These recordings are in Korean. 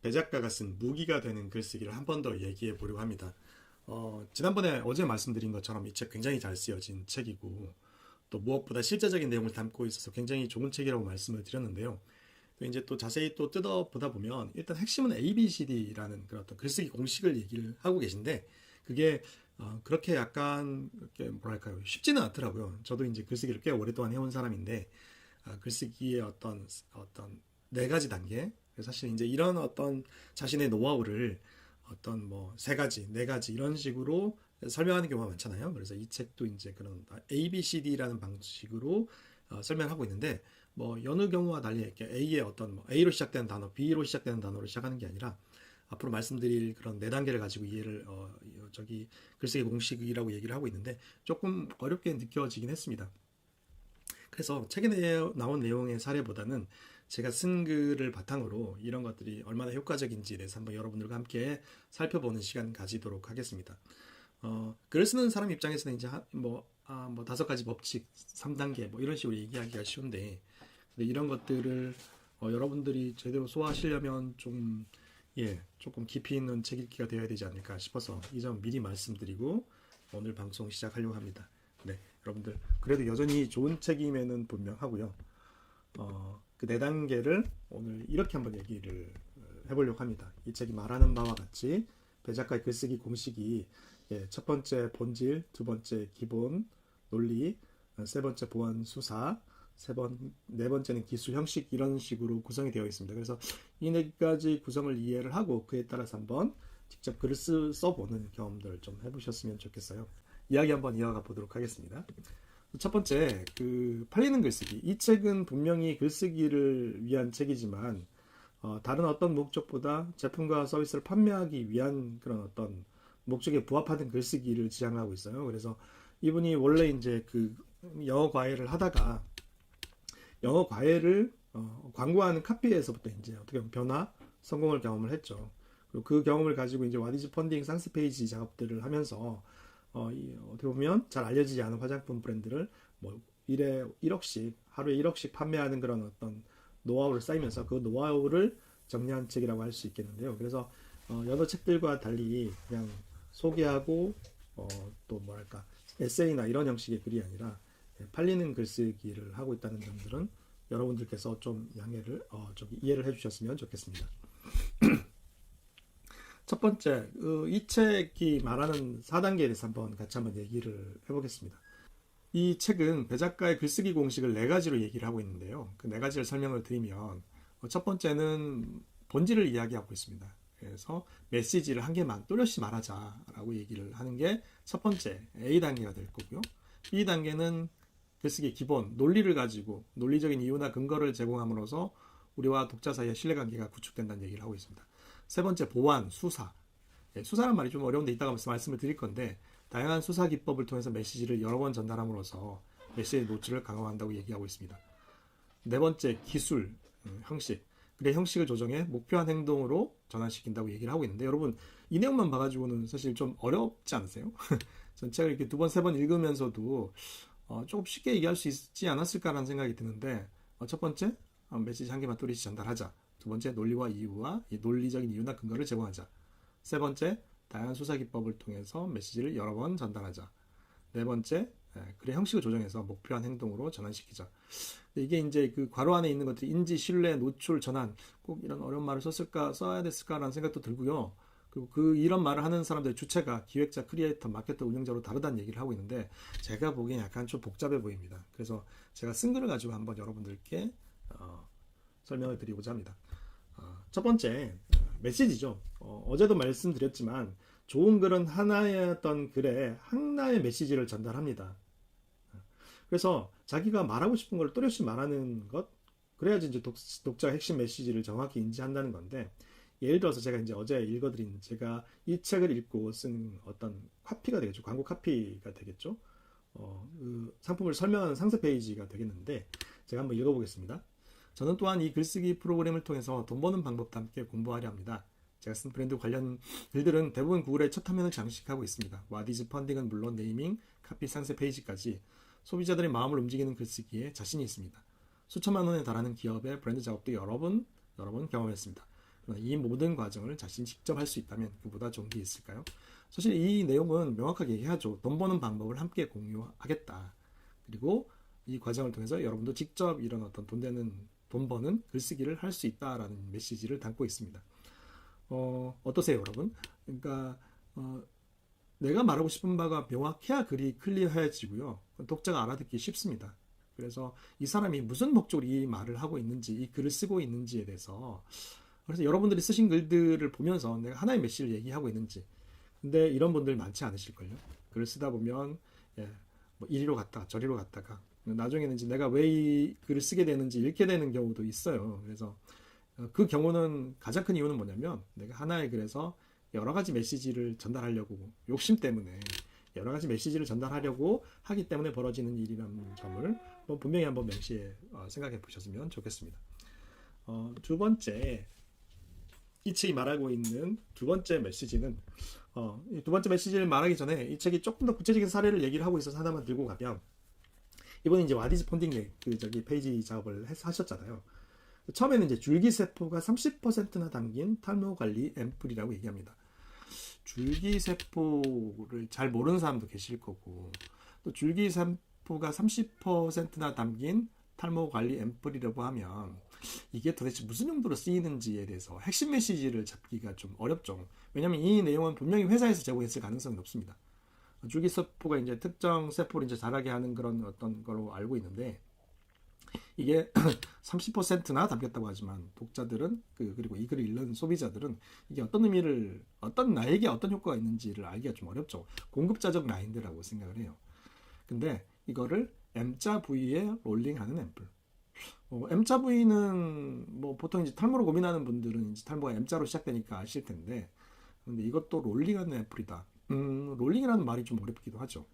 배작가가 쓴 무기가 되는 글쓰기를 한 번 더 얘기해 보려고 합니다. 지난번에 어제 말씀드린 것처럼 이 책 굉장히 잘 쓰여진 책이고 또 무엇보다 실제적인 내용을 담고 있어서 굉장히 좋은 책이라고 말씀을 드렸는데요. 또 이제 또 자세히 또 뜯어보다 보면 일단 핵심은 ABCD라는 그런 어떤 글쓰기 공식을 얘기를 하고 계신데 그게 그렇게 약간 이렇게 뭐랄까요 쉽지는 않더라고요. 저도 이제 글쓰기를 꽤 오랫동안 해온 사람인데 글쓰기의 어떤 네 가지 단계. 사실 이제 이런 어떤 자신의 노하우를 어떤 뭐 세 가지, 네 가지 이런 식으로 설명하는 경우가 많잖아요. 그래서 이 책도 이제 그런 ABCD라는 방식으로 설명하고 있는데 뭐 여느 경우와 달리 이렇게 A의 어떤 뭐 A로 시작되는 단어, B로 시작되는 단어로 시작하는 게 아니라 앞으로 말씀드릴 그런 네 단계를 가지고 이해를 저기 글쓰기 공식이라고 얘기를 하고 있는데 조금 어렵게 느껴지긴 했습니다. 그래서 책에 나온 내용의 사례보다는 제가 쓴 글을 바탕으로 이런 것들이 얼마나 효과적인지에 대해서 한번 여러분들과 함께 살펴보는 시간 가지도록 하겠습니다. 글을 쓰는 사람 입장에서는 이제 뭐 다섯 가지 법칙, 3단계 뭐 이런 식으로 얘기하기가 쉬운데 근데 이런 것들을 여러분들이 제대로 소화하시려면 조금 깊이 있는 책 읽기가 되어야 되지 않을까 싶어서 이 점 미리 말씀드리고 오늘 방송 시작하려고 합니다. 네, 여러분들 그래도 여전히 좋은 책임에는 분명하고요. 그 네 단계를 오늘 이렇게 한번 얘기를 해보려고 합니다. 이 책이 말하는 바와 같이 배작가의 글쓰기 공식이 첫 번째 본질, 두 번째 기본, 논리, 세 번째 보안 수사, 네 번째는 기술 형식 이런 식으로 구성이 되어 있습니다. 그래서 이 네 가지 구성을 이해를 하고 그에 따라서 한번 직접 글을 써보는 경험들 좀 해보셨으면 좋겠어요. 이야기 한번 이어가 보도록 하겠습니다. 첫 번째, 팔리는 글쓰기. 이 책은 분명히 글쓰기를 위한 책이지만, 다른 어떤 목적보다 제품과 서비스를 판매하기 위한 그런 어떤 목적에 부합하는 글쓰기를 지향하고 있어요. 그래서 이분이 원래 이제 영어 과외를 하다가, 영어 과외를 광고하는 카피에서부터 이제 어떻게 보면 성공을 경험을 했죠. 그리고 그 경험을 가지고 이제 와디즈 펀딩 상세 페이지 작업들을 하면서 어떻게 보면 잘 알려지지 않은 화장품 브랜드를 뭐 일에 1억씩 하루에 1억씩 판매하는 그런 어떤 노하우를 쌓이면서 그 노하우를 정리한 책이라고 할 수 있겠는데요. 그래서 여러 책들과 달리 그냥 소개하고 또 뭐랄까 에세이나 이런 형식의 글이 아니라 팔리는 글쓰기를 하고 있다는 점들은 여러분들께서 좀 이해를 해주셨으면 좋겠습니다. 첫 번째, 이 책이 말하는 4단계에 대해서 같이 한번 얘기를 해보겠습니다. 이 책은 배작가의 글쓰기 공식을 네 가지로 얘기를 하고 있는데요. 그 네 가지를 설명을 드리면 첫 번째는 본질을 이야기하고 있습니다. 그래서 메시지를 한 개만 또렷이 말하자라고 얘기를 하는 게 첫 번째 A단계가 될 거고요. B단계는 글쓰기 기본, 논리를 가지고 논리적인 이유나 근거를 제공함으로써 우리와 독자 사이의 신뢰관계가 구축된다는 얘기를 하고 있습니다. 세 번째 보안, 수사. 수사란 말이 좀 어려운데 이따가 말씀을 드릴 건데 다양한 수사 기법을 통해서 메시지를 여러 번 전달함으로써 메시지 노출을 강화한다고 얘기하고 있습니다. 네 번째 기술, 형식. 그의 형식을 조정해 목표한 행동으로 전환시킨다고 얘기를 하고 있는데 여러분 이 내용만 봐가지고는 사실 좀 어렵지 않으세요? 전 책을 이렇게 두 번, 세 번 읽으면서도 조금 쉽게 얘기할 수 있지 않았을까라는 생각이 드는데 첫 번째 메시지 한 개만 또렷이 전달하자. 두 번째 논리와 이유와 논리적인 이유나 근거를 제공하자. 세 번째 다양한 수사 기법을 통해서 메시지를 여러 번 전달하자. 네 번째 글의 형식을 조정해서 목표한 행동으로 전환시키자. 이게 이제 그 괄호 안에 있는 것들이 인지, 신뢰, 노출, 전환 꼭 이런 어려운 말을 써야 됐을까라는 생각도 들고요. 그리고 이런 말을 하는 사람들의 주체가 기획자, 크리에이터, 마케터, 운영자로 다르다는 얘기를 하고 있는데 제가 보기엔 약간 좀 복잡해 보입니다. 그래서 제가 쓴 글을 가지고 한번 여러분들께 설명을 드리고자 합니다. 첫 번째 메시지죠. 어제도 말씀드렸지만 좋은 글은 하나의 어떤 글에 하나의 메시지를 전달합니다. 그래서 자기가 말하고 싶은 걸 또렷이 말하는 것 그래야지 이제 독자가 핵심 메시지를 정확히 인지한다는 건데 예를 들어서 제가 이제 어제 읽어드린 제가 이 책을 읽고 쓴 어떤 카피가 되겠죠. 광고 카피가 되겠죠. 그 상품을 설명하는 상세 페이지가 되겠는데 제가 한번 읽어보겠습니다. 저는 또한 이 글쓰기 프로그램을 통해서 돈 버는 방법도 함께 공부하려 합니다. 제가 쓴 브랜드 관련 글들은 대부분 구글의 첫 화면을 장식하고 있습니다. 와디즈 펀딩은 물론 네이밍, 카피 상세 페이지까지 소비자들의 마음을 움직이는 글쓰기에 자신이 있습니다. 수천만 원에 달하는 기업의 브랜드 작업도 여러 번 경험했습니다. 이 모든 과정을 자신이 직접 할 수 있다면 그보다 좋은 게 있을까요? 사실 이 내용은 명확하게 얘기하죠. 돈 버는 방법을 함께 공유하겠다. 그리고 이 과정을 통해서 여러분도 직접 이런 어떤 돈 버는 글쓰기를 할 수 있다라는 메시지를 담고 있습니다. 어떠세요, 여러분? 그러니까 내가 말하고 싶은 바가 명확해야 글이 클리어해지고요. 독자가 알아듣기 쉽습니다. 그래서 이 사람이 무슨 목적으로 이 말을 하고 있는지, 이 글을 쓰고 있는지에 대해서, 그래서 여러분들이 쓰신 글들을 보면서 내가 하나의 메시지를 얘기하고 있는지, 근데 이런 분들 많지 않으실걸요. 글을 쓰다 보면 뭐 이리로 갔다가 저리로 갔다가 나중에는 이제 내가 왜 이 글을 쓰게 되는지 읽게 되는 경우도 있어요. 그래서 그 경우는 가장 큰 이유는 뭐냐면 내가 하나의 글에서 여러 가지 메시지를 전달하려고 욕심 때문에 여러 가지 메시지를 전달하려고 하기 때문에 벌어지는 일이라는 점을 분명히 한번 명시해 생각해 보셨으면 좋겠습니다. 두 번째, 이 책이 말하고 있는 두 번째 메시지는 이 두 번째 메시지를 말하기 전에 이 책이 조금 더 구체적인 사례를 얘기를 하고 있어서 하나만 들고 가면, 이번에 이제 와디즈 펀딩 페이지 작업을 하셨잖아요. 처음에는 이제 줄기세포가 30%나 담긴 탈모 관리 앰플이라고 얘기합니다. 줄기세포를 잘 모르는 사람도 계실 거고, 또 줄기세포가 30%나 담긴 탈모 관리 앰플이라고 하면 이게 도대체 무슨 용도로 쓰이는지에 대해서 핵심 메시지를 잡기가 좀 어렵죠. 왜냐하면 이 내용은 분명히 회사에서 제공했을 가능성이 높습니다. 줄기세포가 이제 특정 세포를 이제 자라게 하는 그런 어떤 거로 알고 있는데, 이게 30%나 담겼다고 하지만 독자들은 그리고 이 글을 읽는 소비자들은 이게 어떤 의미를, 나에게 어떤 효과가 있는지를 알기가 좀 어렵죠. 공급자적 마인드라고 생각을 해요. 근데 이거를 M자 부위에 롤링하는 앰플. M자 부위는 뭐 보통 이제 탈모로 고민하는 분들은 이제 탈모가 M자로 시작되니까 아실 텐데, 근데 이것도 롤링하는 앰플이다. 롤링이라는 말이 좀 어렵기도 하죠.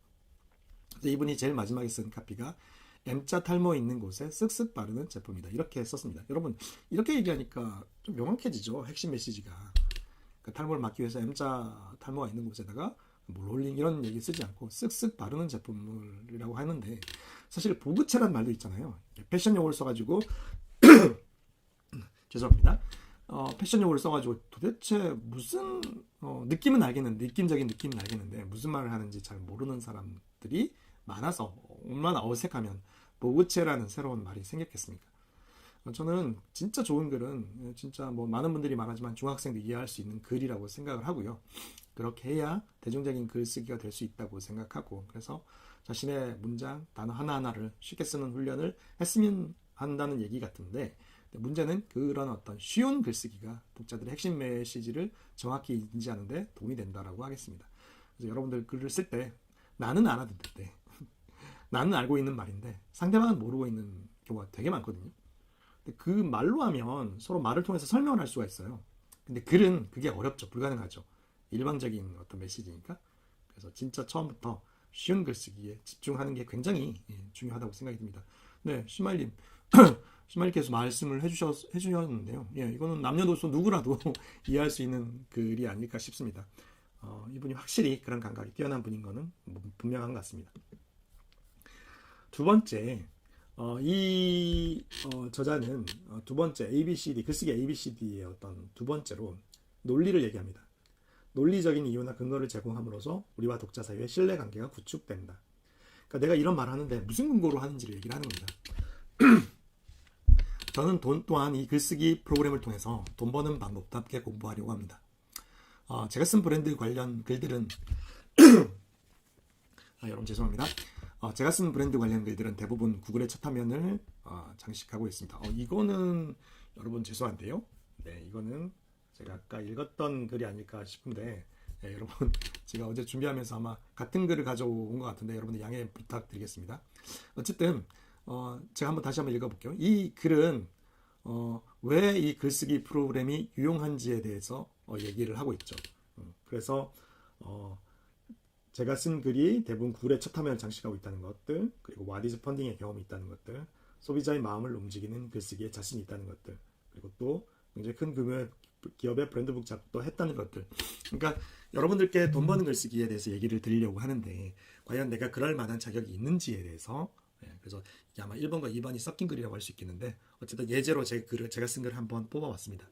근데 이분이 제일 마지막에 쓴 카피가 M자 탈모 있는 곳에 쓱쓱 바르는 제품이다. 이렇게 썼습니다. 여러분, 이렇게 얘기하니까 좀 명확해지죠. 핵심 메시지가. 그러니까 탈모를 막기 위해서 M자 탈모가 있는 곳에다가 뭐 롤링 이런 얘기 쓰지 않고 쓱쓱 바르는 제품이라고 하는데, 사실 보그체란 말도 있잖아요. 패션 용어를 써가지고 죄송합니다. 패션 용어를 써가지고 도대체 무슨 느낌은 알겠는데, 느낌적인 느낌은 알겠는데 무슨 말을 하는지 잘 모르는 사람들이 많아서 얼마나 어색하면 보그체라는 새로운 말이 생겼겠습니까? 저는 진짜 좋은 글은 진짜 뭐 많은 분들이 말하지만 중학생도 이해할 수 있는 글이라고 생각을 하고요. 그렇게 해야 대중적인 글쓰기가 될 수 있다고 생각하고, 그래서 자신의 문장, 단어 하나하나를 쉽게 쓰는 훈련을 했으면 한다는 얘기 같은데, 문제는 그런 어떤 쉬운 글쓰기가 독자들의 핵심 메시지를 정확히 인지하는 데 도움이 된다라고 하겠습니다. 그래서 여러분들 글을 쓸 때 나는 알아듣을 때 나는 알고 있는 말인데 상대방은 모르고 있는 경우가 되게 많거든요. 근데 그 말로 하면 서로 말을 통해서 설명을 할 수가 있어요. 근데 글은 그게 어렵죠. 불가능하죠. 일방적인 어떤 메시지니까. 그래서 진짜 처음부터 쉬운 글쓰기에 집중하는 게 굉장히 중요하다고 생각이 듭니다. 네, 시마일님. 시마일께서 말씀을 해주셨는데요. 이거는 남녀노소 누구라도 이해할 수 있는 글이 아닐까 싶습니다. 이분이 확실히 그런 감각이 뛰어난 분인 거는 분명한 것 같습니다. 두 번째, 이 저자는 두 번째 ABCD, 글쓰기 ABCD의 어떤 두 번째로 논리를 얘기합니다. 논리적인 이유나 근거를 제공함으로써 우리와 독자 사이의 신뢰관계가 구축된다. 그러니까 내가 이런 말을 하는데 무슨 근거로 하는지를 얘기를 하는 겁니다. 저는 또한 이 글쓰기 프로그램을 통해서 돈 버는 방법도 함께 공부하려고 합니다. 제가 쓴 브랜드 관련 글들은 여러분 죄송합니다. 제가 쓴 브랜드 관련 글들은 대부분 구글의 첫 화면을 장식하고 있습니다. 이거는 여러분 죄송한데요. 네, 이거는 제가 아까 읽었던 글이 아닐까 싶은데, 여러분 제가 어제 준비하면서 아마 같은 글을 가져온 것 같은데 여러분들 양해 부탁드리겠습니다. 어쨌든 제가 다시 한번 읽어볼게요. 이 글은 왜 이 글쓰기 프로그램이 유용한지에 대해서 얘기를 하고 있죠. 그래서 제가 쓴 글이 대부분 구글의 첫 화면을 장식하고 있다는 것들, 그리고 와디즈 펀딩의 경험이 있다는 것들, 소비자의 마음을 움직이는 글쓰기에 자신이 있다는 것들, 그리고 또 굉장히 큰 기업의 브랜드북 작업도 했다는 것들. 그러니까 여러분들께 돈 버는 글쓰기에 대해서 얘기를 드리려고 하는데 과연 내가 그럴 만한 자격이 있는지에 대해서, 그래서 아마 1번과 2번이 섞인 글이라고 할 수 있겠는데 어쨌든 예제로 제가 쓴 글을 한번 뽑아봤습니다.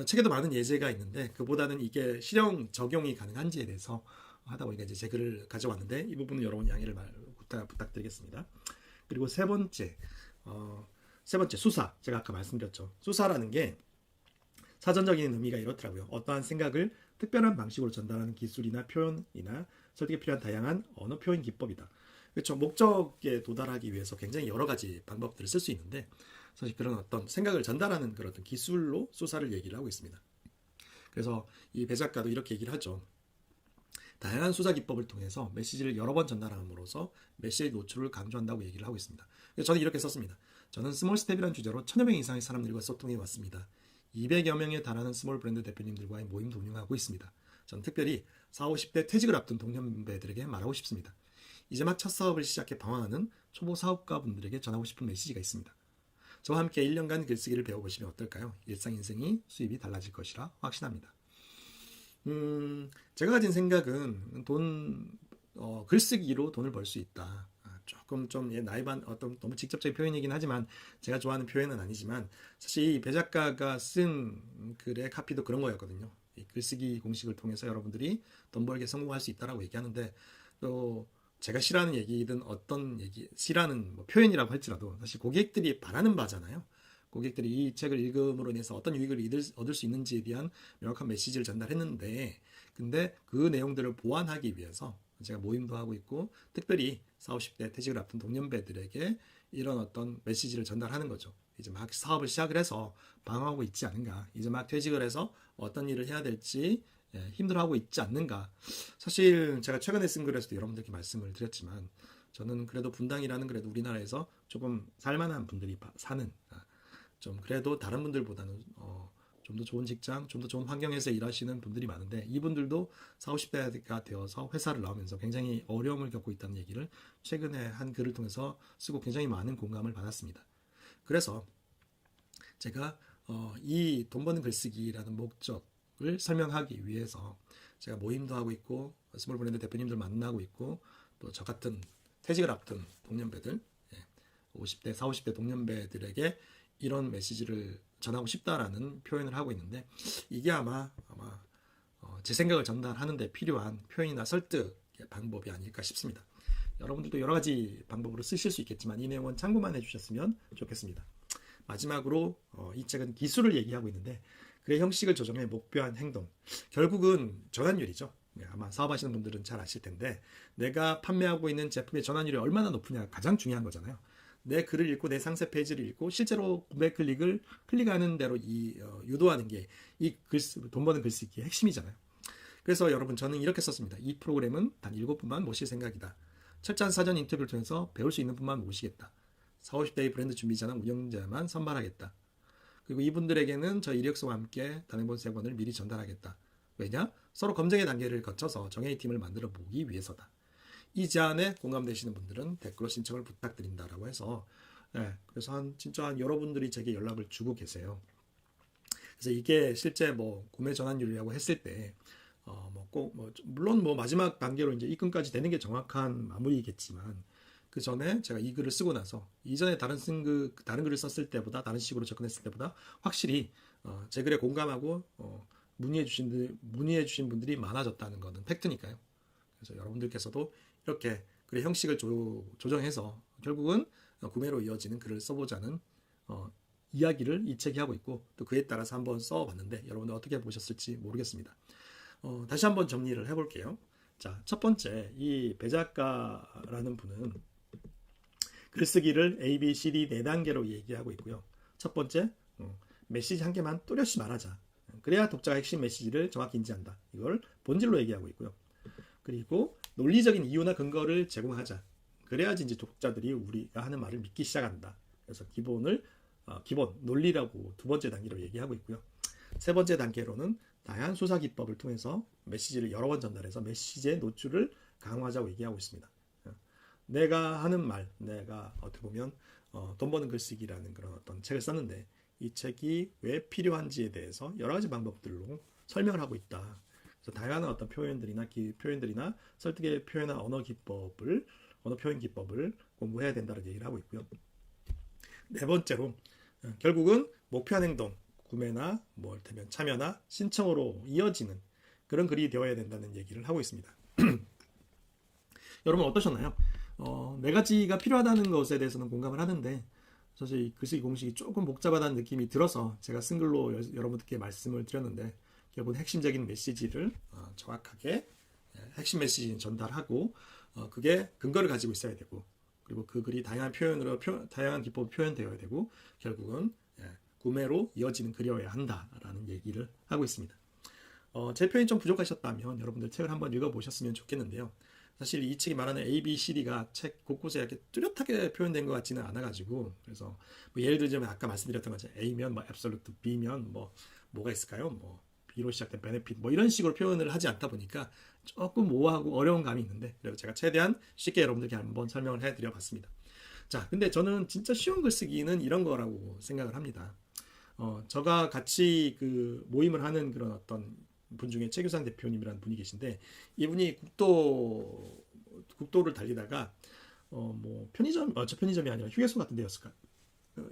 책에도 많은 예제가 있는데 그보다는 이게 실형 적용이 가능한지에 대해서 하다 보니까 이제 제 글을 가져왔는데 이 부분은 여러분 양해를 부탁드리겠습니다. 그리고 세 번째 수사. 제가 아까 말씀드렸죠. 수사라는 게 사전적인 의미가 이렇더라고요. 어떠한 생각을 특별한 방식으로 전달하는 기술이나 표현이나 설득에 필요한 다양한 언어 표현 기법이다. 그렇죠. 목적에 도달하기 위해서 굉장히 여러 가지 방법들을 쓸 수 있는데 사실 그런 어떤 생각을 전달하는 그런 어떤 기술로 수사를 얘기를 하고 있습니다. 그래서 이 배 작가도 이렇게 얘기를 하죠. 다양한 수사 기법을 통해서 메시지를 여러 번 전달함으로써 메시지 노출을 강조한다고 얘기를 하고 있습니다. 저는 이렇게 썼습니다. 저는 스몰 스텝이라는 주제로 1000여 명 이상의 사람들과 소통해 왔습니다. 200여 명에 달하는 스몰 브랜드 대표님들과의 모임도 운영하고 있습니다. 저는 특별히 40, 50대 퇴직을 앞둔 동년배들에게 말하고 싶습니다. 이제 막 첫 사업을 시작해 방황하는 초보 사업가분들에게 전하고 싶은 메시지가 있습니다. 저와 함께 1년간 글쓰기를 배워보시면 어떨까요? 일상 인생이 수입이 달라질 것이라 확신합니다. 제가 가진 생각은 글쓰기로 돈을 벌 수 있다. 조금 좀 나이반 어떤 너무 직접적인 표현이긴 하지만 제가 좋아하는 표현은 아니지만 사실 이 배 작가가 쓴 글의 카피도 그런 거였거든요. 이 글쓰기 공식을 통해서 여러분들이 돈 벌게 성공할 수 있다라고 얘기하는데 또 제가 싫어하는 얘기든 어떤 얘기 싫어하는 뭐 표현이라고 할지라도 사실 고객들이 바라는 바잖아요. 고객들이 이 책을 읽음으로 인해서 어떤 유익을 얻을 수 있는지에 대한 명확한 메시지를 전달했는데 근데 그 내용들을 보완하기 위해서 제가 모임도 하고 있고 특별히 40, 50대 퇴직을 앞둔 동년배들에게 이런 어떤 메시지를 전달하는 거죠. 이제 막 사업을 시작을 해서 방황하고 있지 않은가, 이제 막 퇴직을 해서 어떤 일을 해야 될지 힘들어하고 있지 않는가. 사실 제가 최근에 쓴 글에서도 여러분들께 말씀을 드렸지만 저는 그래도 분당이라는 그래도 우리나라에서 조금 살만한 분들이 사는 좀 그래도 다른 분들보다는 좀 더 좋은 직장, 좀 더 좋은 환경에서 일하시는 분들이 많은데 이분들도 40, 50대가 되어서 회사를 나오면서 굉장히 어려움을 겪고 있다는 얘기를 최근에 한 글을 통해서 쓰고 굉장히 많은 공감을 받았습니다. 그래서 제가 이 돈 버는 글쓰기라는 목적을 설명하기 위해서 제가 모임도 하고 있고 스몰 브랜드 대표님들 만나고 있고 또 저 같은 퇴직을 앞둔 동년배들 50대, 40, 50대 동년배들에게 이런 메시지를 전하고 싶다라는 표현을 하고 있는데 이게 아마 제 생각을 전달하는 데 필요한 표현이나 설득의 방법이 아닐까 싶습니다. 여러분들도 여러 가지 방법으로 쓰실 수 있겠지만 이 내용은 참고만 해주셨으면 좋겠습니다. 마지막으로 이 책은 기술을 얘기하고 있는데 그의 형식을 조정해 목표한 행동. 결국은 전환율이죠. 아마 사업하시는 분들은 잘 아실 텐데 내가 판매하고 있는 제품의 전환율이 얼마나 높으냐가 가장 중요한 거잖아요. 내 글을 읽고 내 상세 페이지를 읽고 실제로 구매 클릭하는 대로 유도하는 게 이 돈 버는 글쓰기의 핵심이잖아요. 그래서 여러분 저는 이렇게 썼습니다. 이 프로그램은 단 7분만 모실 생각이다. 철저한 사전 인터뷰를 통해서 배울 수 있는 분만 모시겠다. 40, 50대의 브랜드 준비자나 운영자만 선발하겠다. 그리고 이분들에게는 저 이력서와 함께 단행본 3권을 미리 전달하겠다. 왜냐? 서로 검증의 단계를 거쳐서 정예의 팀을 만들어 보기 위해서다. 이 제안에 공감되시는 분들은 댓글로 신청을 부탁드린다라고 해서 그래서 진짜 여러분들이 제게 연락을 주고 계세요. 그래서 이게 실제 구매 전환율이라고 했을 때 물론 마지막 단계로 이제 입금까지 되는 게 정확한 마무리겠지만 그 전에 제가 이 글을 쓰고 나서 이전에 다른 글을 썼을 때보다 다른 식으로 접근했을 때보다 확실히 제 글에 공감하고 문의해 주신 분들이 많아졌다는 것은 팩트니까요. 그래서 여러분들께서도 이렇게 글의 형식을 조정해서 결국은 구매로 이어지는 글을 써보자는 이야기를 이 책이 하고 있고 또 그에 따라서 한번 써봤는데 여러분들 어떻게 보셨을지 모르겠습니다. 다시 한번 정리를 해볼게요. 자, 첫 번째 이 배 작가라는 분은 글쓰기를 A, B, C, D 4단계로 얘기하고 있고요. 첫 번째 메시지 한 개만 뚜렷이 말하자. 그래야 독자가 핵심 메시지를 정확히 인지한다. 이걸 본질로 얘기하고 있고요. 그리고 논리적인 이유나 근거를 제공하자. 그래야지 이제 독자들이 우리가 하는 말을 믿기 시작한다. 그래서 기본 논리라고 두 번째 단계로 얘기하고 있고요. 세 번째 단계로는 다양한 수사 기법을 통해서 메시지를 여러 번 전달해서 메시지의 노출을 강화하자고 얘기하고 있습니다. 내가 하는 말, 내가 어떻게 보면 돈 버는 글쓰기라는 그런 어떤 책을 썼는데 이 책이 왜 필요한지에 대해서 여러 가지 방법들로 설명을 하고 있다. 그래서 다양한 어떤 표현들이나 설득의 표현이나 언어 표현 기법을 공부해야 된다는 얘기를 하고 있고요. 네 번째로 결국은 목표한 행동, 구매나 뭐 이를테면 참여나 신청으로 이어지는 그런 글이 되어야 된다는 얘기를 하고 있습니다. 여러분 어떠셨나요? 네 가지가 필요하다는 것에 대해서는 공감을 하는데 사실 글쓰기 공식이 조금 복잡하다는 느낌이 들어서 제가 쓴 글로 여러분들께 말씀을 드렸는데 결국 핵심적인 메시지를 정확하게 핵심 메시지 전달하고 그게 근거를 가지고 있어야 되고 그리고 그 글이 다양한 표현으로 다양한 기법으로 표현되어야 되고 결국은 구매로 이어지는 글이어야 한다라는 얘기를 하고 있습니다. 제 표현이 좀 부족하셨다면 여러분들 책을 한번 읽어보셨으면 좋겠는데요. 사실 이 책이 말하는 A, B, C, D가 책 곳곳에 이렇게 뚜렷하게 표현된 것 같지는 않아가지고 그래서 뭐 예를 들자면 아까 말씀드렸던 것처럼 A면 뭐 absolute, B면 뭐가 있을까요? 뭐 B로 시작된 benefit 뭐 이런 식으로 표현을 하지 않다 보니까 조금 모호하고 어려운 감이 있는데 그래서 제가 최대한 쉽게 여러분들께 한번 설명을 해드려봤습니다. 자, 근데 저는 진짜 쉬운 글쓰기는 이런 거라고 생각을 합니다. 저가 같이 그 모임을 하는 그런 어떤 분 중에 최규상 대표님이라는 분이 계신데 이분이 국도를 달리다가 뭐 저 편의점이 아니라 휴게소 같은 데였을까?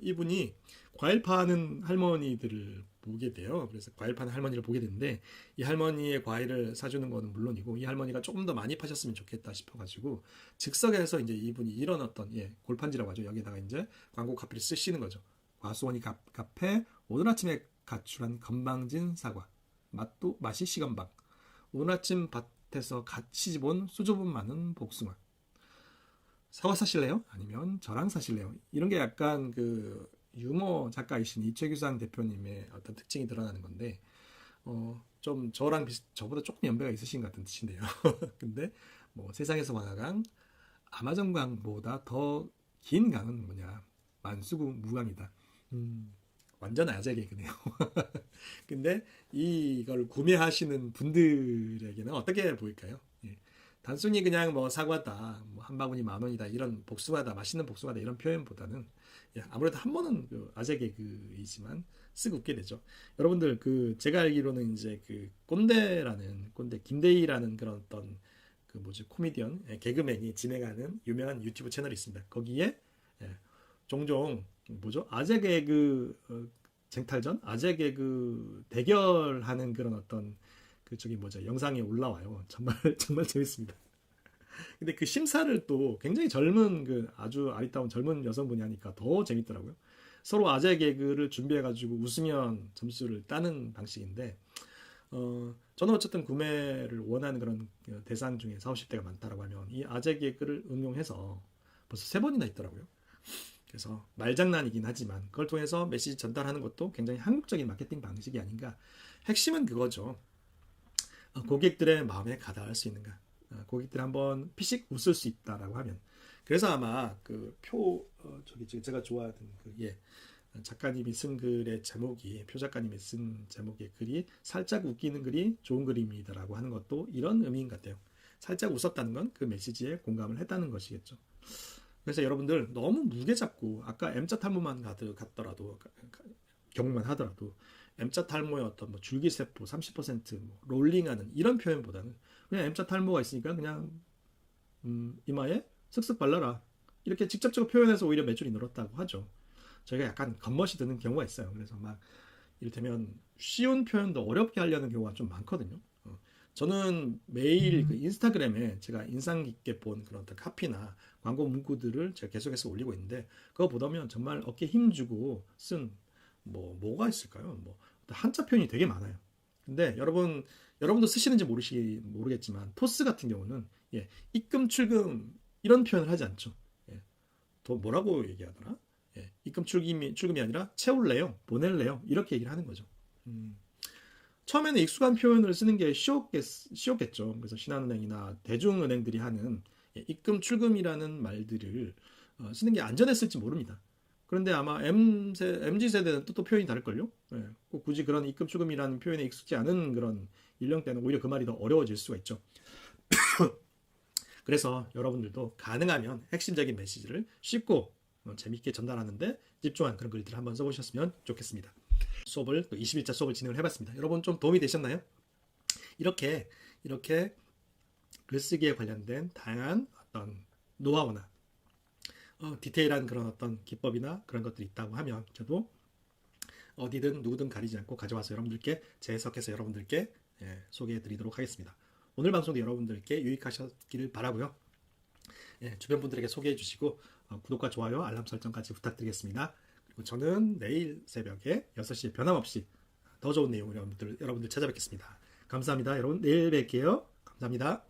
이분이 과일 파는 할머니들을 보게 돼요. 그래서 과일 파는 할머니를 보게 되는데 이 할머니의 과일을 사주는 거는 물론이고 이 할머니가 조금 더 많이 파셨으면 좋겠다 싶어가지고 즉석에서 이제 이분이 이런 어떤 골판지라고 하죠. 여기다가 이제 광고 카피를 쓰시는 거죠. 과수원이 카페 오늘 아침에 가출한 건방진 사과 맛이 시건방 오늘 아침 밭에서 갓 시집온 수줍음 많은 복숭아 사과 사실래요? 아니면 저랑 사실래요? 이런 게 약간 그 유머 작가이신 이최규상 대표님의 어떤 특징이 드러나는 건데 좀 저보다 조금 연배가 있으신 것 같은 뜻인데요. 근데 뭐 세상에서 왕하강 아마존강보다 더 긴 강은 뭐냐 만수구 무강이다. 완전 아재 개그네요. 근데 이걸 구매하시는 분들에게는 어떻게 보일까요? 단순히 그냥 뭐 사과다, 뭐 한 바구니 10,000원이다, 이런 복숭아다, 맛있는 복숭아다 이런 표현보다는 아무래도 한 번은 그 아재 개그이지만 쓱 웃게 되죠. 여러분들 그 제가 알기로는 이제 그 꼰대 김대희라는 그런 어떤 그 코미디언 개그맨이 진행하는 유명한 유튜브 채널이 있습니다. 거기에 종종 아재 개그 쟁탈전, 아재 개그 대결하는 그런 어떤 영상이 올라와요. 정말 정말 재밌습니다. 근데 그 심사를 또 굉장히 젊은 아주 아리따운 젊은 여성분이 하니까 더 재밌더라고요. 서로 아재 개그를 준비해가지고 웃으면 점수를 따는 방식인데 저는 어쨌든 구매를 원하는 그런 대상 중에 40, 50대가 많다라고 하면 이 아재 개그를 응용해서 벌써 3번이나 있더라고요. 그래서 말장난이긴 하지만 그걸 통해서 메시지 전달하는 것도 굉장히 한국적인 마케팅 방식이 아닌가. 핵심은 그거죠. 고객들의 마음에 가닿을 수 있는가. 고객들 한번 피식 웃을 수 있다라고 하면. 그래서 아마 제가 좋아하는 작가님이 쓴 글의 제목이 표 작가님이 쓴 제목의 글이 살짝 웃기는 글이 좋은 글입니다라고 하는 것도 이런 의미인 것 같아요. 살짝 웃었다는 건 그 메시지에 공감을 했다는 것이겠죠. 그래서 여러분들 너무 무게 잡고 아까 M자 탈모만 갔더라도 경험만 하더라도 M자 탈모의 어떤 줄기세포 30% 롤링하는 이런 표현보다는 그냥 M자 탈모가 있으니까 그냥 이마에 슥슥 발라라 이렇게 직접적으로 표현해서 오히려 매출이 늘었다고 하죠. 저희가 약간 겉멋이 드는 경우가 있어요. 그래서 이를테면 쉬운 표현도 어렵게 하려는 경우가 좀 많거든요. 저는 매일 그 인스타그램에 제가 인상 깊게 본 그런 어떤 카피나 광고 문구들을 제가 계속해서 올리고 있는데 그거 보다 보면 정말 어깨에 힘주고 쓴 뭐가 있을까요? 한자 표현이 되게 많아요. 근데 여러분도 쓰시는지 모르겠지만 토스 같은 경우는 입금 출금 이런 표현을 하지 않죠. 더 뭐라고 얘기하더라? 입금 출금이 아니라 채울래요, 보낼래요 이렇게 얘기를 하는 거죠. 처음에는 익숙한 표현을 쓰는 게 쉬웠겠죠. 그래서 신한은행이나 대중은행들이 하는 입금 출금이라는 말들을 쓰는 게 안전했을지 모릅니다. 그런데 아마 MZ세대는 또 표현이 다를걸요. 꼭 굳이 그런 입금 출금이라는 표현에 익숙지 않은 그런 연령대는 오히려 그 말이 더 어려워질 수가 있죠. 그래서 여러분들도 가능하면 핵심적인 메시지를 쉽고 재밌게 전달하는데 집중한 그런 글들을 한번 써보셨으면 좋겠습니다. 21자 수업을 진행을 해봤습니다. 여러분 좀 도움이 되셨나요? 이렇게 글쓰기에 관련된 다양한 어떤 노하우나 디테일한 그런 어떤 기법이나 그런 것들이 있다고 하면 저도 어디든 누구든 가리지 않고 가져와서 여러분들께 재해석해서 여러분들께 소개해 드리도록 하겠습니다. 오늘 방송도 여러분들께 유익하셨기를 바라고요. 주변 분들에게 소개해 주시고 구독과 좋아요, 알람 설정까지 부탁드리겠습니다. 그리고 저는 내일 새벽에 6시에 변함없이 더 좋은 내용으로 여러분들 찾아뵙겠습니다. 감사합니다. 여러분 내일 뵐게요. 감사합니다.